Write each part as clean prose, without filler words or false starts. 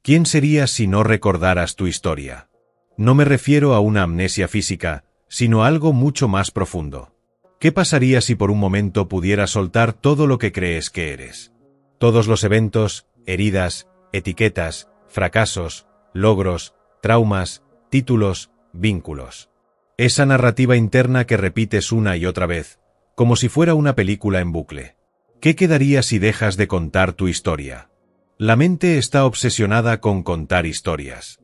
¿Quién serías si no recordaras tu historia? No me refiero a una amnesia física, sino a algo mucho más profundo. ¿Qué pasaría si por un momento pudieras soltar todo lo que crees que eres? Todos los eventos, heridas, etiquetas, fracasos, logros, traumas, títulos, vínculos. Esa narrativa interna que repites una y otra vez, como si fuera una película en bucle. ¿Qué quedaría si dejas de contar tu historia? La mente está obsesionada con contar historias.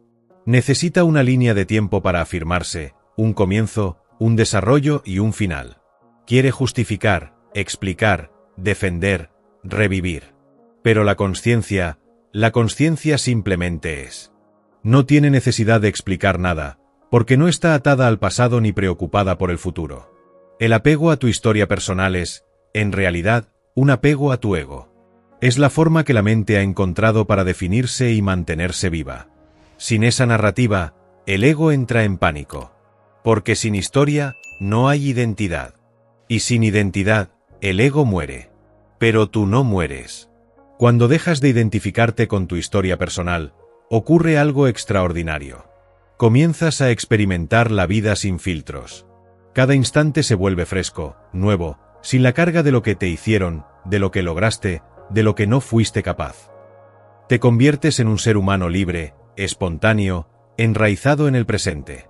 Necesita una línea de tiempo para afirmarse, un comienzo, un desarrollo y un final. Quiere justificar, explicar, defender, revivir. Pero la consciencia simplemente es. No tiene necesidad de explicar nada, porque no está atada al pasado ni preocupada por el futuro. El apego a tu historia personal es, en realidad, un apego a tu ego. Es la forma que la mente ha encontrado para definirse y mantenerse viva. Sin esa narrativa, el ego entra en pánico. Porque sin historia, no hay identidad. Y sin identidad, el ego muere. Pero tú no mueres. Cuando dejas de identificarte con tu historia personal, ocurre algo extraordinario. Comienzas a experimentar la vida sin filtros. Cada instante se vuelve fresco, nuevo, sin la carga de lo que te hicieron, de lo que lograste, de lo que no fuiste capaz. Te conviertes en un ser humano libre, espontáneo, enraizado en el presente.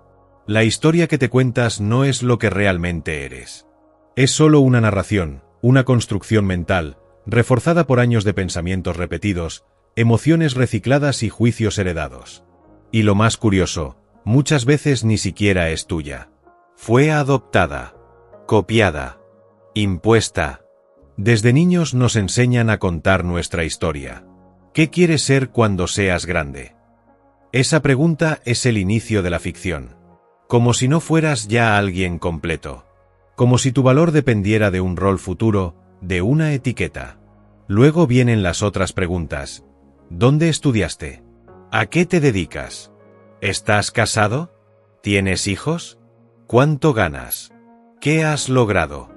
La historia que te cuentas no es lo que realmente eres. Es solo una narración, una construcción mental, reforzada por años de pensamientos repetidos, emociones recicladas y juicios heredados. Y lo más curioso, muchas veces ni siquiera es tuya. Fue adoptada, copiada, impuesta. Desde niños nos enseñan a contar nuestra historia. ¿Qué quieres ser cuando seas grande? Esa pregunta es el inicio de la ficción. Como si no fueras ya alguien completo. Como si tu valor dependiera de un rol futuro, de una etiqueta. Luego vienen las otras preguntas. ¿Dónde estudiaste? ¿A qué te dedicas? ¿Estás casado? ¿Tienes hijos? ¿Cuánto ganas? ¿Qué has logrado?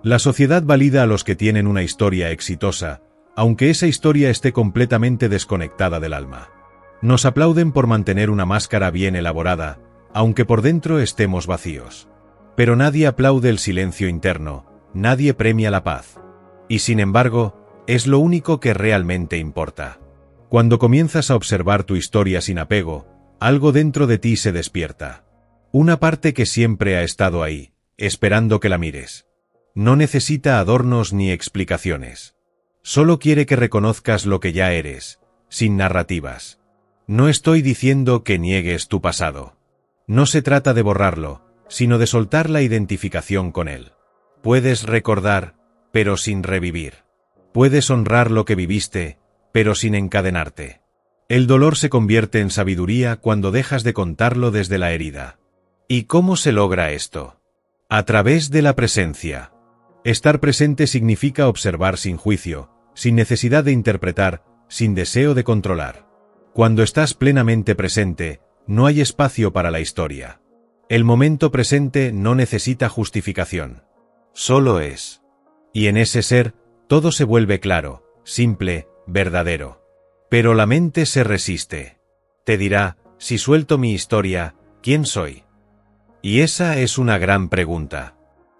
La sociedad valida a los que tienen una historia exitosa, aunque esa historia esté completamente desconectada del alma. Nos aplauden por mantener una máscara bien elaborada, aunque por dentro estemos vacíos. Pero nadie aplaude el silencio interno, nadie premia la paz. Y sin embargo, es lo único que realmente importa. Cuando comienzas a observar tu historia sin apego, algo dentro de ti se despierta. Una parte que siempre ha estado ahí, esperando que la mires. No necesita adornos ni explicaciones. Solo quiere que reconozcas lo que ya eres, sin narrativas. No estoy diciendo que niegues tu pasado. No se trata de borrarlo, sino de soltar la identificación con él. Puedes recordar, pero sin revivir. Puedes honrar lo que viviste, pero sin encadenarte. El dolor se convierte en sabiduría cuando dejas de contarlo desde la herida. ¿Y cómo se logra esto? A través de la presencia. Estar presente significa observar sin juicio, sin necesidad de interpretar, sin deseo de controlar. Cuando estás plenamente presente, no hay espacio para la historia. El momento presente no necesita justificación. Solo es. Y en ese ser, todo se vuelve claro, simple, verdadero. Pero la mente se resiste. Te dirá, si suelto mi historia, ¿quién soy? Y esa es una gran pregunta.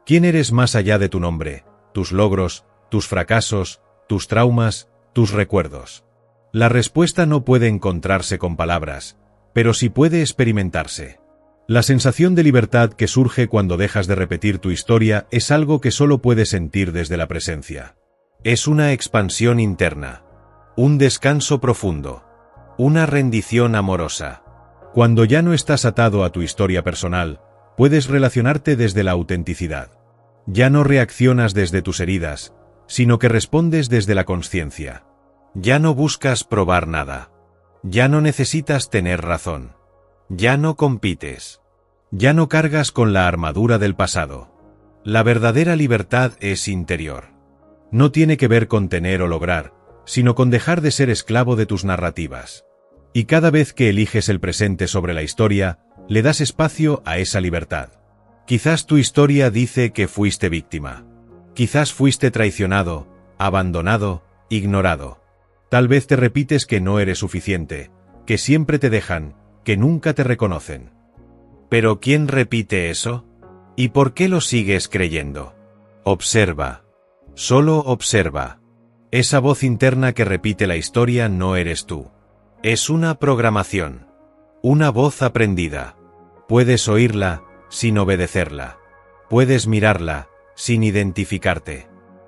¿Quién eres más allá de tu nombre, tus logros, tus fracasos, tus traumas, tus recuerdos? La respuesta no puede encontrarse con palabras, pero sí puede experimentarse. La sensación de libertad que surge cuando dejas de repetir tu historia es algo que solo puedes sentir desde la presencia. Es una expansión interna, un descanso profundo, una rendición amorosa. Cuando ya no estás atado a tu historia personal, puedes relacionarte desde la autenticidad. Ya no reaccionas desde tus heridas, sino que respondes desde la consciencia. Ya no buscas probar nada. Ya no necesitas tener razón. Ya no compites. Ya no cargas con la armadura del pasado. La verdadera libertad es interior. No tiene que ver con tener o lograr, sino con dejar de ser esclavo de tus narrativas. Y cada vez que eliges el presente sobre la historia, le das espacio a esa libertad. Quizás tu historia dice que fuiste víctima. Quizás fuiste traicionado, abandonado, ignorado. Tal vez te repites que no eres suficiente, que siempre te dejan, que nunca te reconocen. ¿Pero quién repite eso? ¿Y por qué lo sigues creyendo? Observa. Solo observa. Esa voz interna que repite la historia no eres tú. Es una programación. Una voz aprendida. Puedes oírla, sin obedecerla. Puedes mirarla, sin identificarte.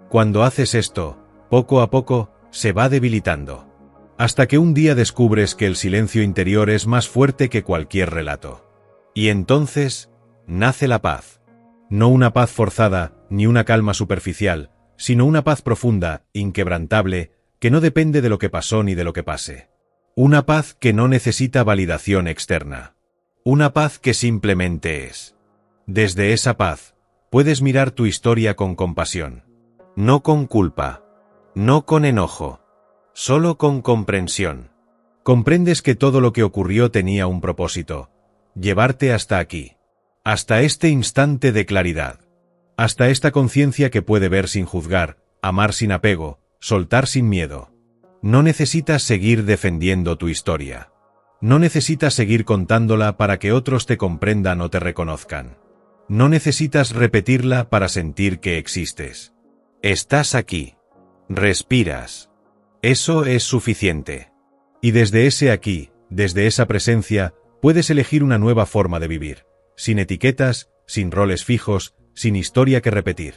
Cuando haces esto, poco a poco, se va debilitando. Hasta que un día descubres que el silencio interior es más fuerte que cualquier relato. Y entonces, nace la paz. No una paz forzada, ni una calma superficial, sino una paz profunda, inquebrantable, que no depende de lo que pasó ni de lo que pase. Una paz que no necesita validación externa. Una paz que simplemente es. Desde esa paz, puedes mirar tu historia con compasión. No con culpa. No con enojo. Solo con comprensión. Comprendes que todo lo que ocurrió tenía un propósito. Llevarte hasta aquí. Hasta este instante de claridad. Hasta esta conciencia que puede ver sin juzgar, amar sin apego, soltar sin miedo. No necesitas seguir defendiendo tu historia. No necesitas seguir contándola para que otros te comprendan o te reconozcan. No necesitas repetirla para sentir que existes. Estás aquí. Respiras. Eso es suficiente. Y desde ese aquí, desde esa presencia, puedes elegir una nueva forma de vivir. Sin etiquetas, sin roles fijos, sin historia que repetir.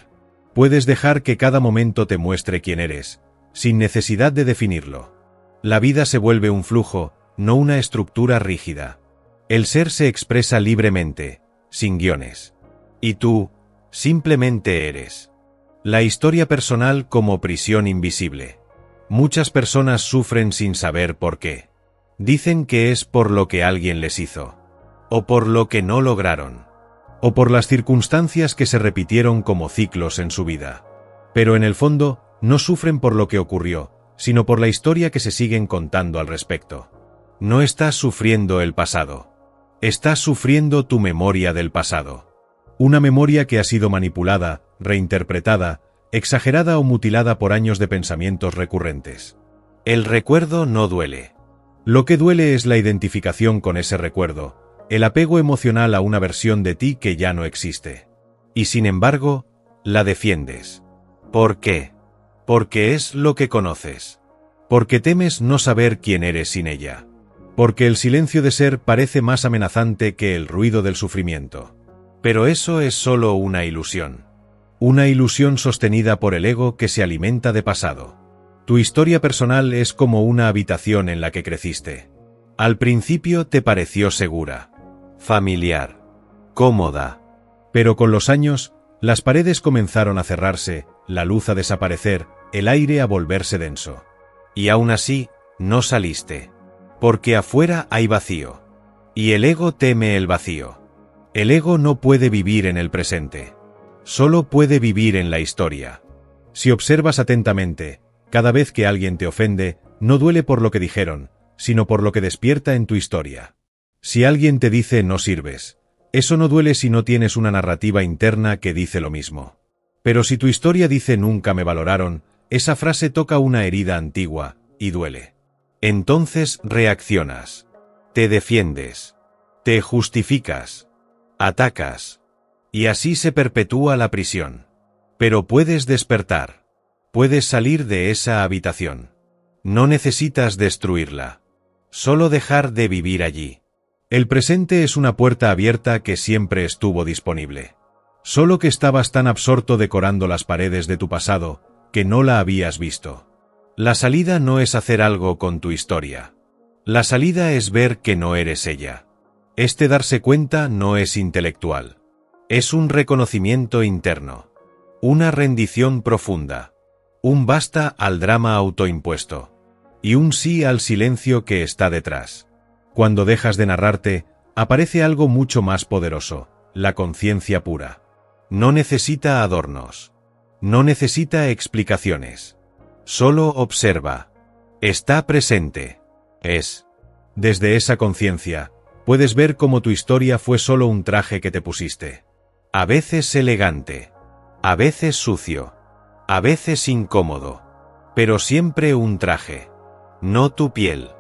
Puedes dejar que cada momento te muestre quién eres, sin necesidad de definirlo. La vida se vuelve un flujo, no una estructura rígida. El ser se expresa libremente, sin guiones. Y tú, simplemente eres. La historia personal como prisión invisible. Muchas personas sufren sin saber por qué. Dicen que es por lo que alguien les hizo. O por lo que no lograron. O por las circunstancias que se repitieron como ciclos en su vida. Pero en el fondo, no sufren por lo que ocurrió, sino por la historia que se siguen contando al respecto. No estás sufriendo el pasado. Estás sufriendo tu memoria del pasado. Una memoria que ha sido manipulada, reinterpretada, exagerada o mutilada por años de pensamientos recurrentes. El recuerdo no duele. Lo que duele es la identificación con ese recuerdo, el apego emocional a una versión de ti que ya no existe. Y sin embargo, la defiendes. ¿Por qué? Porque es lo que conoces. Porque temes no saber quién eres sin ella. Porque el silencio de ser parece más amenazante que el ruido del sufrimiento. Pero eso es solo una ilusión. Una ilusión sostenida por el ego que se alimenta de pasado. Tu historia personal es como una habitación en la que creciste. Al principio te pareció segura, familiar, cómoda. Pero con los años, las paredes comenzaron a cerrarse, la luz a desaparecer, el aire a volverse denso. Y aún así, no saliste. Porque afuera hay vacío. Y el ego teme el vacío. El ego no puede vivir en el presente. Solo puede vivir en la historia. Si observas atentamente, cada vez que alguien te ofende, no duele por lo que dijeron, sino por lo que despierta en tu historia. Si alguien te dice no sirves, eso no duele si no tienes una narrativa interna que dice lo mismo. Pero si tu historia dice nunca me valoraron, esa frase toca una herida antigua, y duele. Entonces reaccionas. Te defiendes. Te justificas. Atacas. Y así se perpetúa la prisión. Pero puedes despertar. Puedes salir de esa habitación. No necesitas destruirla. Solo dejar de vivir allí. El presente es una puerta abierta que siempre estuvo disponible. Solo que estabas tan absorto decorando las paredes de tu pasado, que no la habías visto. La salida no es hacer algo con tu historia. La salida es ver que no eres ella. Este darse cuenta no es intelectual. Es un reconocimiento interno. Una rendición profunda. Un basta al drama autoimpuesto. Y un sí al silencio que está detrás. Cuando dejas de narrarte, aparece algo mucho más poderoso, la conciencia pura. No necesita adornos. No necesita explicaciones. Solo observa. Está presente. Es. Desde esa conciencia, puedes ver cómo tu historia fue solo un traje que te pusiste. A veces elegante. A veces sucio. A veces incómodo. Pero siempre un traje. No tu piel.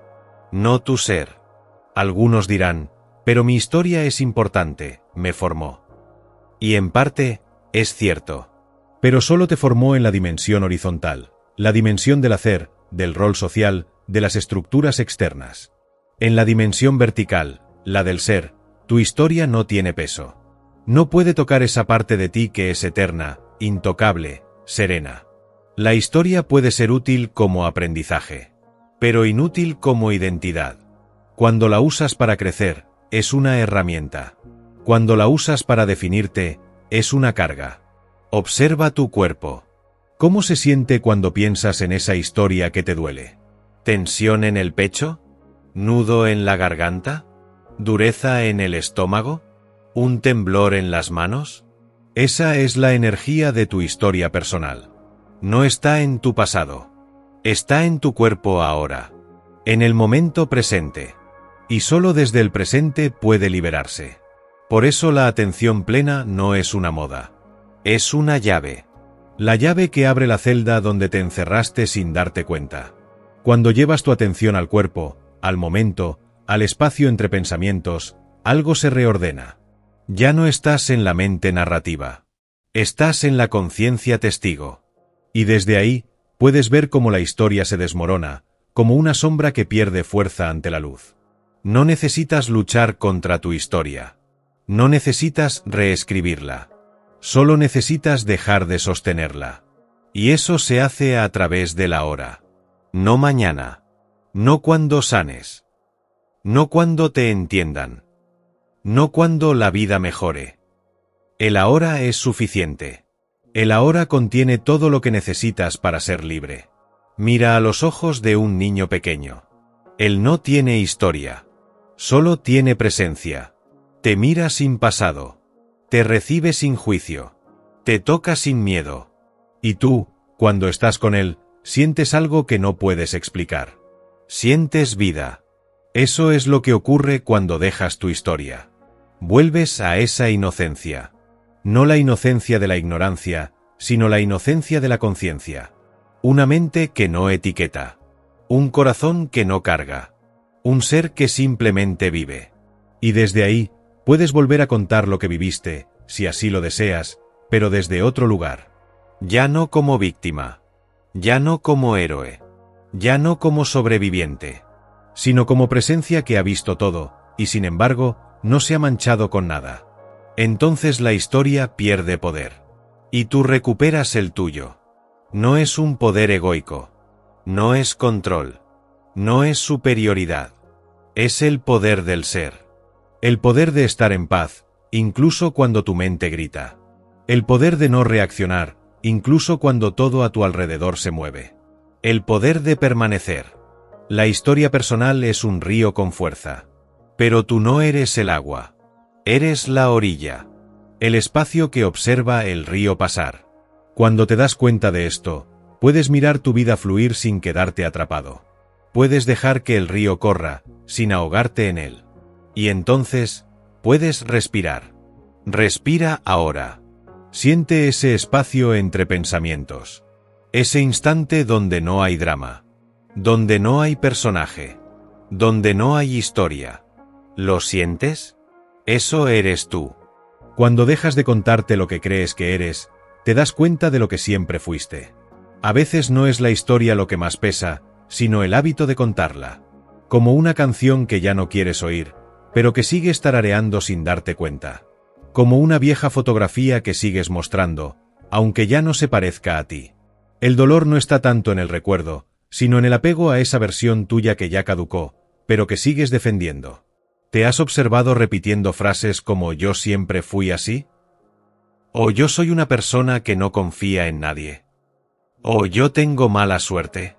no tu ser. Algunos dirán, pero mi historia es importante, me formó. Y en parte, es cierto. Pero solo te formó en la dimensión horizontal, la dimensión del hacer, del rol social, de las estructuras externas. En la dimensión vertical, la del ser, tu historia no tiene peso. No puede tocar esa parte de ti que es eterna, intocable, serena. La historia puede ser útil como aprendizaje, pero inútil como identidad. Cuando la usas para crecer, es una herramienta. Cuando la usas para definirte, es una carga. Observa tu cuerpo. ¿Cómo se siente cuando piensas en esa historia que te duele? ¿Tensión en el pecho? ¿Nudo en la garganta? ¿Dureza en el estómago? ¿Un temblor en las manos? Esa es la energía de tu historia personal. No está en tu pasado. Está en tu cuerpo ahora. En el momento presente. Y solo desde el presente puede liberarse. Por eso la atención plena no es una moda. Es una llave. La llave que abre la celda donde te encerraste sin darte cuenta. Cuando llevas tu atención al cuerpo, al momento, al espacio entre pensamientos, algo se reordena. Ya no estás en la mente narrativa. Estás en la conciencia testigo. Y desde ahí, puedes ver cómo la historia se desmorona, como una sombra que pierde fuerza ante la luz. No necesitas luchar contra tu historia. No necesitas reescribirla. Solo necesitas dejar de sostenerla. Y eso se hace a través del ahora. No mañana. No cuando sanes. No cuando te entiendan. No cuando la vida mejore. El ahora es suficiente. El ahora contiene todo lo que necesitas para ser libre. Mira a los ojos de un niño pequeño. Él no tiene historia. Solo tiene presencia. Te mira sin pasado. Te recibe sin juicio. Te toca sin miedo. Y tú, cuando estás con él, sientes algo que no puedes explicar. Sientes vida. Eso es lo que ocurre cuando dejas tu historia. Vuelves a esa inocencia. No la inocencia de la ignorancia, sino la inocencia de la conciencia. Una mente que no etiqueta. Un corazón que no carga. Un ser que simplemente vive. Y desde ahí, puedes volver a contar lo que viviste, si así lo deseas, pero desde otro lugar. Ya no como víctima. Ya no como héroe. Ya no como sobreviviente. Sino como presencia que ha visto todo, y sin embargo, no se ha manchado con nada. Entonces la historia pierde poder. Y tú recuperas el tuyo. No es un poder egoico. No es control. No es superioridad. Es el poder del ser. El poder de estar en paz, incluso cuando tu mente grita. El poder de no reaccionar, incluso cuando todo a tu alrededor se mueve. El poder de permanecer. La historia personal es un río con fuerza. Pero tú no eres el agua. Eres la orilla. El espacio que observa el río pasar. Cuando te das cuenta de esto, puedes mirar tu vida fluir sin quedarte atrapado. Puedes dejar que el río corra, sin ahogarte en él. Y entonces, puedes respirar. Respira ahora. Siente ese espacio entre pensamientos. Ese instante donde no hay drama. Donde no hay personaje. Donde no hay historia. ¿Lo sientes? Eso eres tú. Cuando dejas de contarte lo que crees que eres, te das cuenta de lo que siempre fuiste. A veces no es la historia lo que más pesa, sino el hábito de contarla. Como una canción que ya no quieres oír, pero que sigues tarareando sin darte cuenta. Como una vieja fotografía que sigues mostrando, aunque ya no se parezca a ti. El dolor no está tanto en el recuerdo, sino en el apego a esa versión tuya que ya caducó, pero que sigues defendiendo. ¿Te has observado repitiendo frases como «yo siempre fui así»? ¿O «yo soy una persona que no confía en nadie»? ¿O «yo tengo mala suerte»?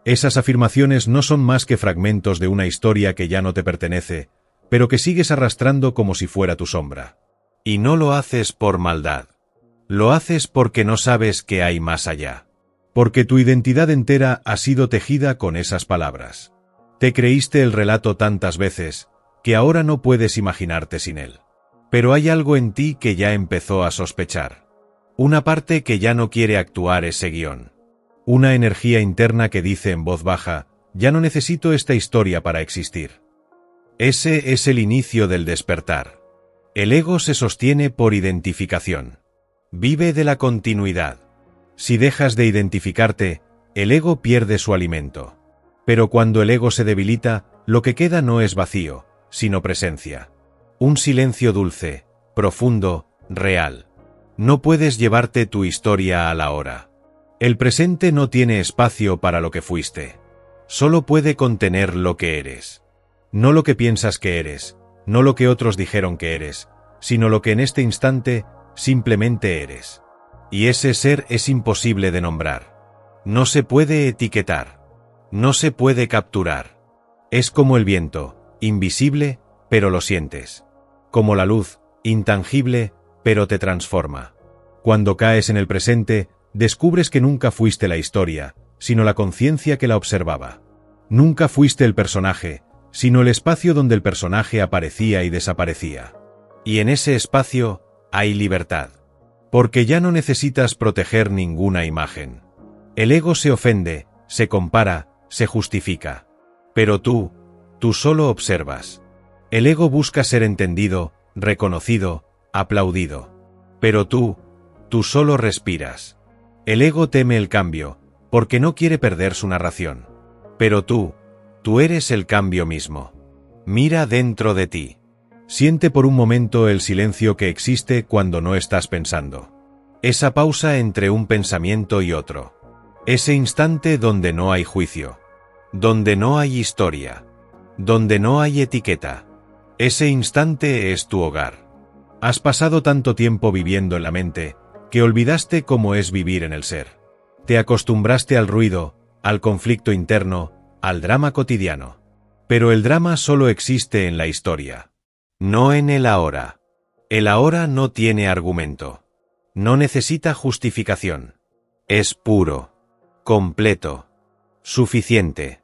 Esas afirmaciones no son más que fragmentos de una historia que ya no te pertenece, pero que sigues arrastrando como si fuera tu sombra. Y no lo haces por maldad. Lo haces porque no sabes que hay más allá. Porque tu identidad entera ha sido tejida con esas palabras. Te creíste el relato tantas veces, que ahora no puedes imaginarte sin él. Pero hay algo en ti que ya empezó a sospechar. Una parte que ya no quiere actuar ese guión. Una energía interna que dice en voz baja, Ya no necesito esta historia para existir. Ese es el inicio del despertar. El ego se sostiene por identificación. Vive de la continuidad. Si dejas de identificarte, el ego pierde su alimento. Pero cuando el ego se debilita, lo que queda no es vacío, sino presencia. Un silencio dulce, profundo, real. No puedes llevarte tu historia a la hora. El presente no tiene espacio para lo que fuiste. Solo puede contener lo que eres. No lo que piensas que eres, no lo que otros dijeron que eres, sino lo que en este instante simplemente eres. Y ese ser es imposible de nombrar. No se puede etiquetar. No se puede capturar. Es como el viento, invisible, pero lo sientes. Como la luz, intangible, pero te transforma. Cuando caes en el presente, descubres que nunca fuiste la historia, sino la conciencia que la observaba. Nunca fuiste el personaje, sino el espacio donde el personaje aparecía y desaparecía. Y en ese espacio hay libertad. Porque ya no necesitas proteger ninguna imagen. El ego se ofende, se compara, se justifica. Pero tú solo observas. El ego busca ser entendido, reconocido, aplaudido. Pero tú solo respiras. El ego teme el cambio, porque no quiere perder su narración. Pero tú eres el cambio mismo. Mira dentro de ti. Siente por un momento el silencio que existe cuando no estás pensando. Esa pausa entre un pensamiento y otro. Ese instante donde no hay juicio. Donde no hay historia. Donde no hay etiqueta. Ese instante es tu hogar. Has pasado tanto tiempo viviendo en la mente, que olvidaste cómo es vivir en el ser. Te acostumbraste al ruido, al conflicto interno, al drama cotidiano. Pero el drama solo existe en la historia. No en el ahora. El ahora no tiene argumento. No necesita justificación. Es puro. Completo. Suficiente.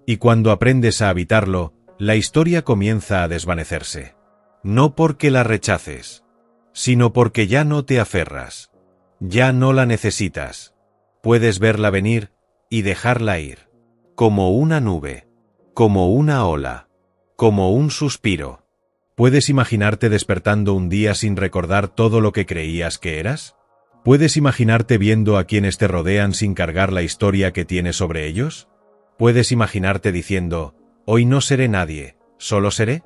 Y cuando aprendes a habitarlo, la historia comienza a desvanecerse. No porque la rechaces, sino porque ya no te aferras. Ya no la necesitas. Puedes verla venir y dejarla ir. Como una nube. Como una ola. Como un suspiro. ¿Puedes imaginarte despertando un día sin recordar todo lo que creías que eras? ¿Puedes imaginarte viendo a quienes te rodean sin cargar la historia que tienes sobre ellos? ¿Puedes imaginarte diciendo, hoy no seré nadie, solo seré?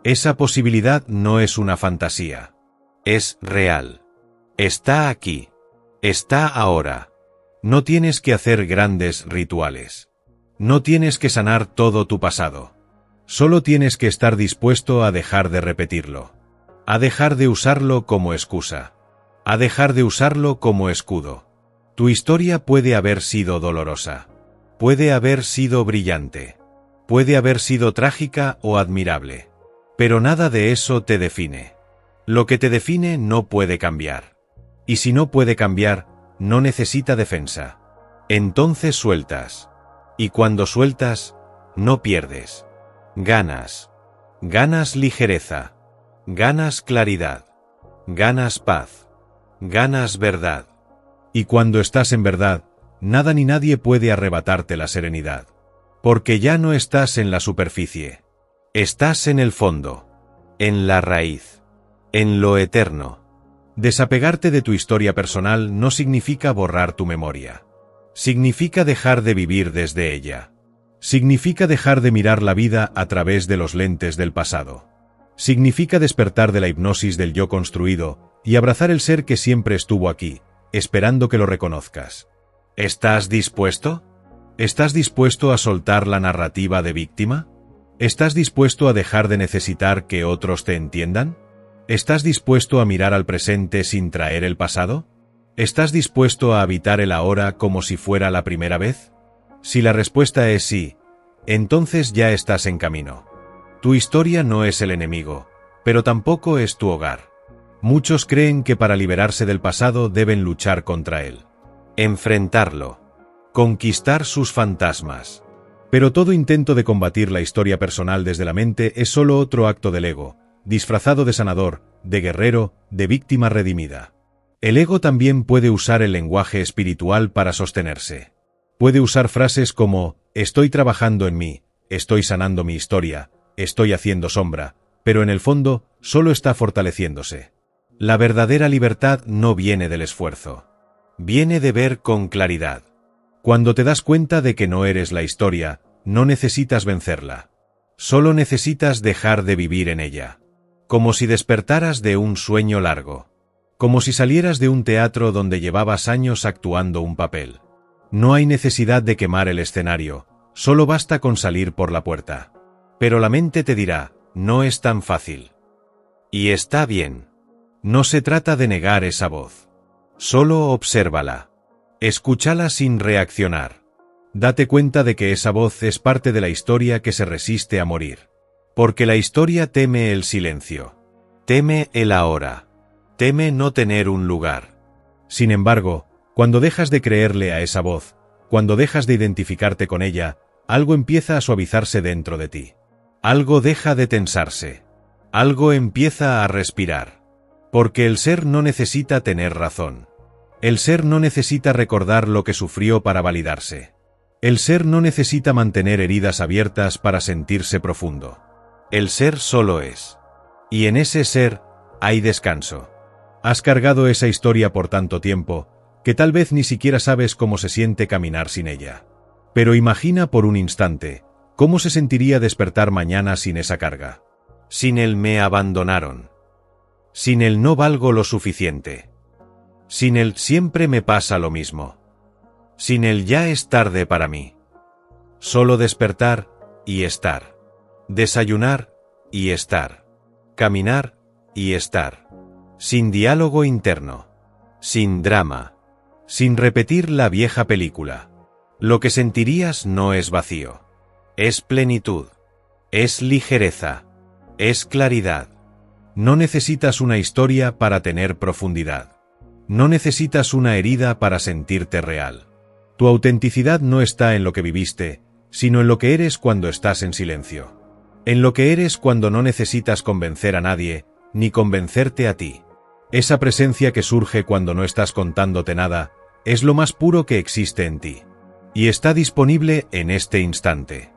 Esa posibilidad no es una fantasía. Es real. Está aquí. Está ahora. No tienes que hacer grandes rituales. No tienes que sanar todo tu pasado. Solo tienes que estar dispuesto a dejar de repetirlo. A dejar de usarlo como excusa. A dejar de usarlo como escudo. Tu historia puede haber sido dolorosa. Puede haber sido brillante. Puede haber sido trágica o admirable. Pero nada de eso te define. Lo que te define no puede cambiar. Y si no puede cambiar, no necesita defensa. Entonces sueltas. Y cuando sueltas, no pierdes. Ganas. Ganas ligereza. Ganas claridad. Ganas paz. Ganas verdad. Y cuando estás en verdad, nada ni nadie puede arrebatarte la serenidad. Porque ya no estás en la superficie. Estás en el fondo. En la raíz. En lo eterno. Desapegarte de tu historia personal no significa borrar tu memoria. Significa dejar de vivir desde ella. Significa dejar de mirar la vida a través de los lentes del pasado. Significa despertar de la hipnosis del yo construido y abrazar el ser que siempre estuvo aquí, esperando que lo reconozcas. ¿Estás dispuesto? ¿Estás dispuesto a soltar la narrativa de víctima? ¿Estás dispuesto a dejar de necesitar que otros te entiendan? ¿Estás dispuesto a mirar al presente sin traer el pasado? ¿Estás dispuesto a habitar el ahora como si fuera la primera vez? Si la respuesta es sí, entonces ya estás en camino. Tu historia no es el enemigo, pero tampoco es tu hogar. Muchos creen que para liberarse del pasado deben luchar contra él. Enfrentarlo. Conquistar sus fantasmas. Pero todo intento de combatir la historia personal desde la mente es solo otro acto del ego, disfrazado de sanador, de guerrero, de víctima redimida. El ego también puede usar el lenguaje espiritual para sostenerse. Puede usar frases como, estoy trabajando en mí, estoy sanando mi historia, estoy haciendo sombra, pero en el fondo, solo está fortaleciéndose. La verdadera libertad no viene del esfuerzo. Viene de ver con claridad. Cuando te das cuenta de que no eres la historia, no necesitas vencerla. Solo necesitas dejar de vivir en ella. Como si despertaras de un sueño largo. Como si salieras de un teatro donde llevabas años actuando un papel. No hay necesidad de quemar el escenario, solo basta con salir por la puerta. Pero la mente te dirá, no es tan fácil. Y está bien. No se trata de negar esa voz. Solo obsérvala. Escúchala sin reaccionar. Date cuenta de que esa voz es parte de la historia que se resiste a morir. Porque la historia teme el silencio. Teme el ahora. Teme no tener un lugar. Sin embargo, cuando dejas de creerle a esa voz, cuando dejas de identificarte con ella, algo empieza a suavizarse dentro de ti. Algo deja de tensarse. Algo empieza a respirar. Porque el ser no necesita tener razón. El ser no necesita recordar lo que sufrió para validarse. El ser no necesita mantener heridas abiertas para sentirse profundo. El ser solo es. Y en ese ser, hay descanso. Has cargado esa historia por tanto tiempo, que tal vez ni siquiera sabes cómo se siente caminar sin ella. Pero imagina por un instante, cómo se sentiría despertar mañana sin esa carga. Sin el me abandonaron. Sin el no valgo lo suficiente. Sin el siempre me pasa lo mismo. Sin el ya es tarde para mí. Solo despertar y estar. Desayunar y estar. Caminar y estar. Sin diálogo interno. Sin drama. Sin repetir la vieja película. Lo que sentirías no es vacío. Es plenitud. Es ligereza. Es claridad. No necesitas una historia para tener profundidad. No necesitas una herida para sentirte real. Tu autenticidad no está en lo que viviste, sino en lo que eres cuando estás en silencio. En lo que eres cuando no necesitas convencer a nadie, ni convencerte a ti. Esa presencia que surge cuando no estás contándote nada, es lo más puro que existe en ti. Y está disponible en este instante.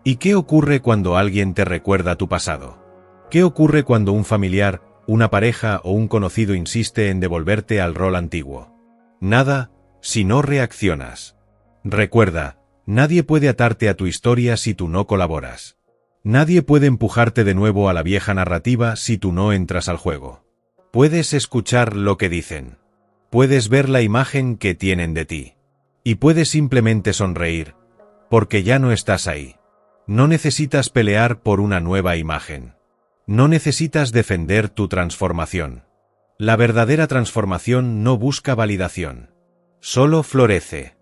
¿Y qué ocurre cuando alguien te recuerda tu pasado? ¿Qué ocurre cuando un familiar, una pareja o un conocido insiste en devolverte al rol antiguo? Nada, si no reaccionas. Recuerda, nadie puede atarte a tu historia si tú no colaboras. Nadie puede empujarte de nuevo a la vieja narrativa si tú no entras al juego. Puedes escuchar lo que dicen. Puedes ver la imagen que tienen de ti. Y puedes simplemente sonreír, porque ya no estás ahí. No necesitas pelear por una nueva imagen. No necesitas defender tu transformación. La verdadera transformación no busca validación. Solo florece.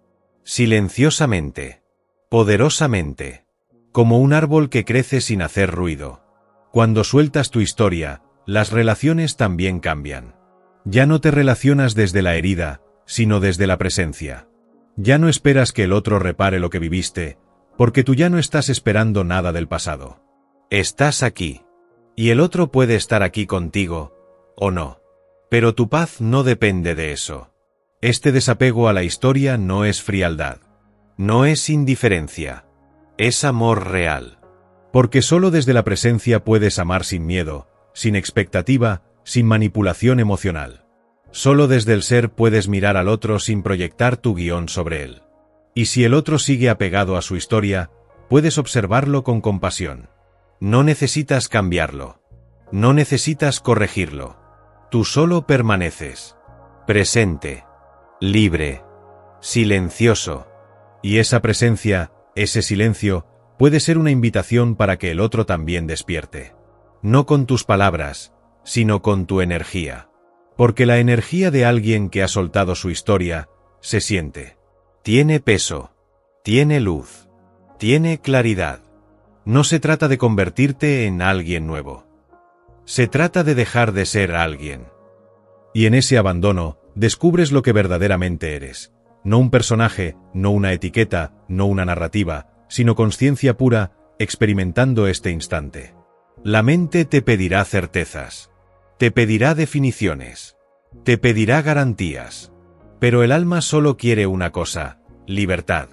Silenciosamente. Poderosamente. Como un árbol que crece sin hacer ruido. Cuando sueltas tu historia, las relaciones también cambian. Ya no te relacionas desde la herida, sino desde la presencia. Ya no esperas que el otro repare lo que viviste, porque tú ya no estás esperando nada del pasado. Estás aquí. Y el otro puede estar aquí contigo, o no. Pero tu paz no depende de eso. Este desapego a la historia no es frialdad. No es indiferencia. Es amor real. Porque solo desde la presencia puedes amar sin miedo, sin expectativa, sin manipulación emocional. Solo desde el ser puedes mirar al otro sin proyectar tu guión sobre él. Y si el otro sigue apegado a su historia, puedes observarlo con compasión. No necesitas cambiarlo. No necesitas corregirlo. Tú solo permaneces. Presente. Libre. Silencioso. Y esa presencia, ese silencio, puede ser una invitación para que el otro también despierte. No con tus palabras, sino con tu energía. Porque la energía de alguien que ha soltado su historia, se siente. Tiene peso. Tiene luz. Tiene claridad. No se trata de convertirte en alguien nuevo. Se trata de dejar de ser alguien. Y en ese abandono, descubres lo que verdaderamente eres. No un personaje, no una etiqueta, no una narrativa, sino conciencia pura, experimentando este instante. La mente te pedirá certezas. Te pedirá definiciones. Te pedirá garantías. Pero el alma solo quiere una cosa: libertad.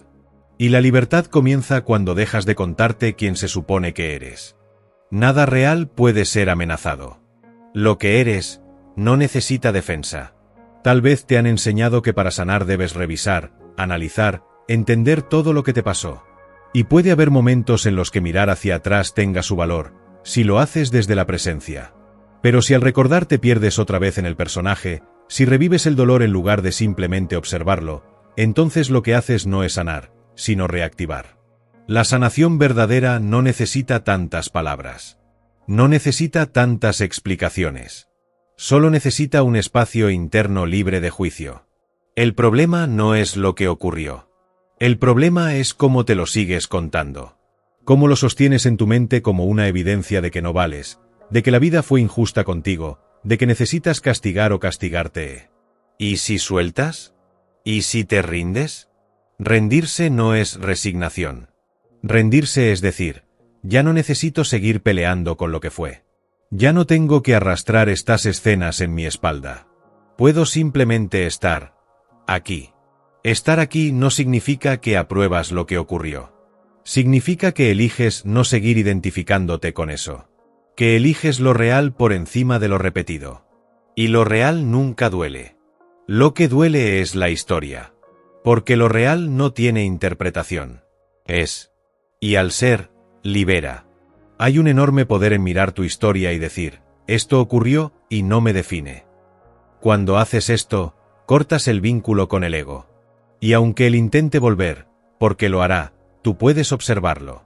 Y la libertad comienza cuando dejas de contarte quién se supone que eres. Nada real puede ser amenazado. Lo que eres no necesita defensa. Tal vez te han enseñado que para sanar debes revisar, analizar, entender todo lo que te pasó. Y puede haber momentos en los que mirar hacia atrás tenga su valor, si lo haces desde la presencia. Pero si al recordar te pierdes otra vez en el personaje, si revives el dolor en lugar de simplemente observarlo, entonces lo que haces no es sanar, sino reactivar. La sanación verdadera no necesita tantas palabras. No necesita tantas explicaciones. Solo necesita un espacio interno libre de juicio. El problema no es lo que ocurrió. El problema es cómo te lo sigues contando. Cómo lo sostienes en tu mente como una evidencia de que no vales, de que la vida fue injusta contigo, de que necesitas castigar o castigarte. ¿Y si sueltas? ¿Y si te rindes? Rendirse no es resignación. Rendirse es decir, ya no necesito seguir peleando con lo que fue. Ya no tengo que arrastrar estas escenas en mi espalda. Puedo simplemente estar aquí. Estar aquí no significa que apruebas lo que ocurrió. Significa que eliges no seguir identificándote con eso. Que eliges lo real por encima de lo repetido. Y lo real nunca duele. Lo que duele es la historia. Porque lo real no tiene interpretación. Es. Y al ser, libera. Hay un enorme poder en mirar tu historia y decir, esto ocurrió y no me define. Cuando haces esto, cortas el vínculo con el ego. Y aunque él intente volver, porque lo hará, tú puedes observarlo.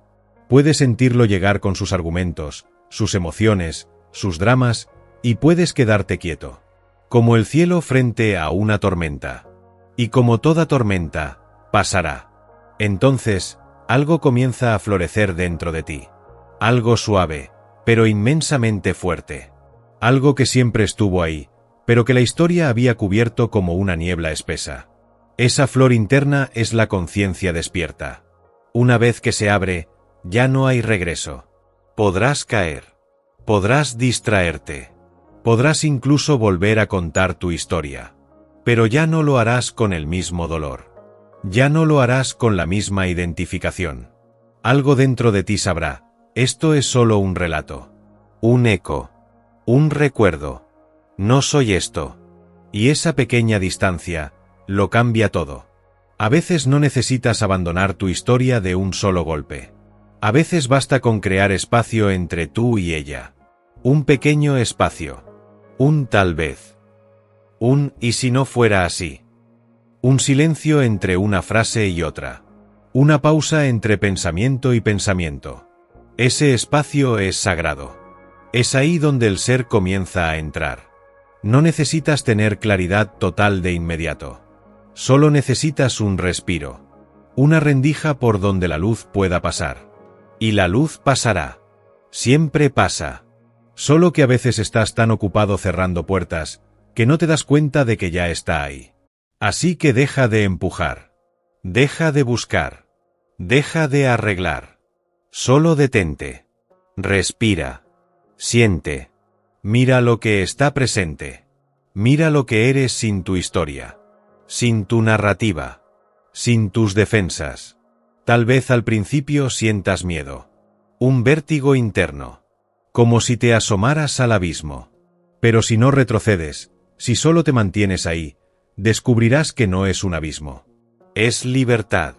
Puedes sentirlo llegar con sus argumentos, sus emociones, sus dramas, y puedes quedarte quieto. Como el cielo frente a una tormenta. Y como toda tormenta, pasará. Entonces, algo comienza a florecer dentro de ti. Algo suave, pero inmensamente fuerte. Algo que siempre estuvo ahí, pero que la historia había cubierto como una niebla espesa. Esa flor interna es la conciencia despierta. Una vez que se abre, ya no hay regreso. Podrás caer. Podrás distraerte. Podrás incluso volver a contar tu historia. Pero ya no lo harás con el mismo dolor. Ya no lo harás con la misma identificación. Algo dentro de ti sabrá, esto es solo un relato. Un eco. Un recuerdo. No soy esto. Y esa pequeña distancia, lo cambia todo. A veces no necesitas abandonar tu historia de un solo golpe. A veces basta con crear espacio entre tú y ella. Un pequeño espacio. Un tal vez. Un ¿y si no fuera así? Un silencio entre una frase y otra. Una pausa entre pensamiento y pensamiento. Ese espacio es sagrado. Es ahí donde el ser comienza a entrar. No necesitas tener claridad total de inmediato. Solo necesitas un respiro. Una rendija por donde la luz pueda pasar. Y la luz pasará. Siempre pasa. Solo que a veces estás tan ocupado cerrando puertas, que no te das cuenta de que ya está ahí. Así que deja de empujar. Deja de buscar. Deja de arreglar. Solo detente. Respira. Siente. Mira lo que está presente. Mira lo que eres sin tu historia. Sin tu narrativa. Sin tus defensas. Tal vez al principio sientas miedo. Un vértigo interno. Como si te asomaras al abismo. Pero si no retrocedes, si solo te mantienes ahí, descubrirás que no es un abismo. Es libertad.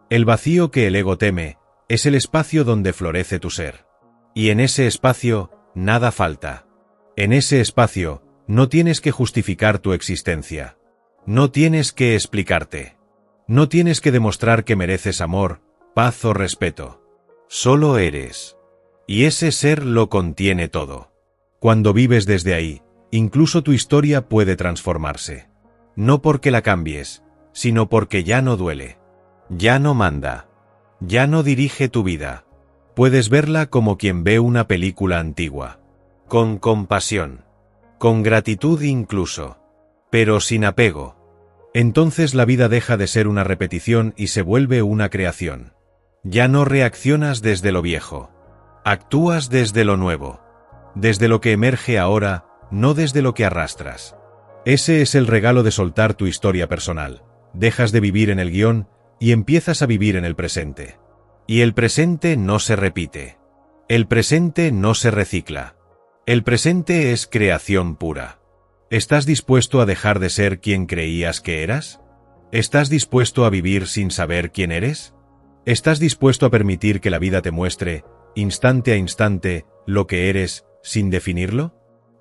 El vacío que el ego teme, es el espacio donde florece tu ser. Y en ese espacio, nada falta. En ese espacio, no tienes que justificar tu existencia. No tienes que explicarte. No tienes que demostrar que mereces amor, paz o respeto. Solo eres. Y ese ser lo contiene todo. Cuando vives desde ahí, incluso tu historia puede transformarse. No porque la cambies, sino porque ya no duele. Ya no manda. Ya no dirige tu vida. Puedes verla como quien ve una película antigua. Con compasión. Con gratitud incluso. Pero sin apego. Entonces la vida deja de ser una repetición y se vuelve una creación. Ya no reaccionas desde lo viejo. Actúas desde lo nuevo. Desde lo que emerge ahora, no desde lo que arrastras. Ese es el regalo de soltar tu historia personal. Dejas de vivir en el guión y empiezas a vivir en el presente. Y el presente no se repite. El presente no se recicla. El presente es creación pura. ¿Estás dispuesto a dejar de ser quien creías que eras? ¿Estás dispuesto a vivir sin saber quién eres? ¿Estás dispuesto a permitir que la vida te muestre, instante a instante, lo que eres, sin definirlo?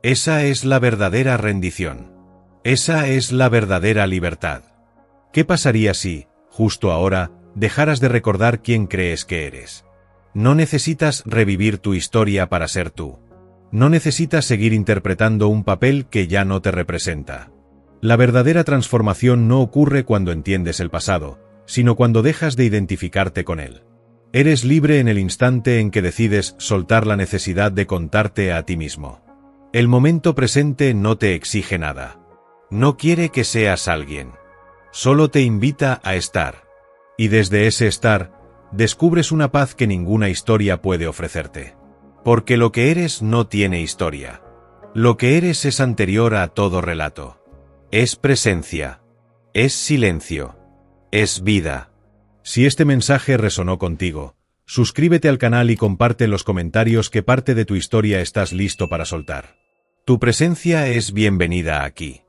Esa es la verdadera rendición. Esa es la verdadera libertad. ¿Qué pasaría si, justo ahora, dejaras de recordar quién crees que eres? No necesitas revivir tu historia para ser tú. No necesitas seguir interpretando un papel que ya no te representa. La verdadera transformación no ocurre cuando entiendes el pasado, sino cuando dejas de identificarte con él. Eres libre en el instante en que decides soltar la necesidad de contarte a ti mismo. El momento presente no te exige nada. No quiere que seas alguien. Solo te invita a estar. Y desde ese estar, descubres una paz que ninguna historia puede ofrecerte. Porque lo que eres no tiene historia. Lo que eres es anterior a todo relato. Es presencia. Es silencio. Es vida. Si este mensaje resonó contigo, suscríbete al canal y comparte en los comentarios qué parte de tu historia estás listo para soltar. Tu presencia es bienvenida aquí.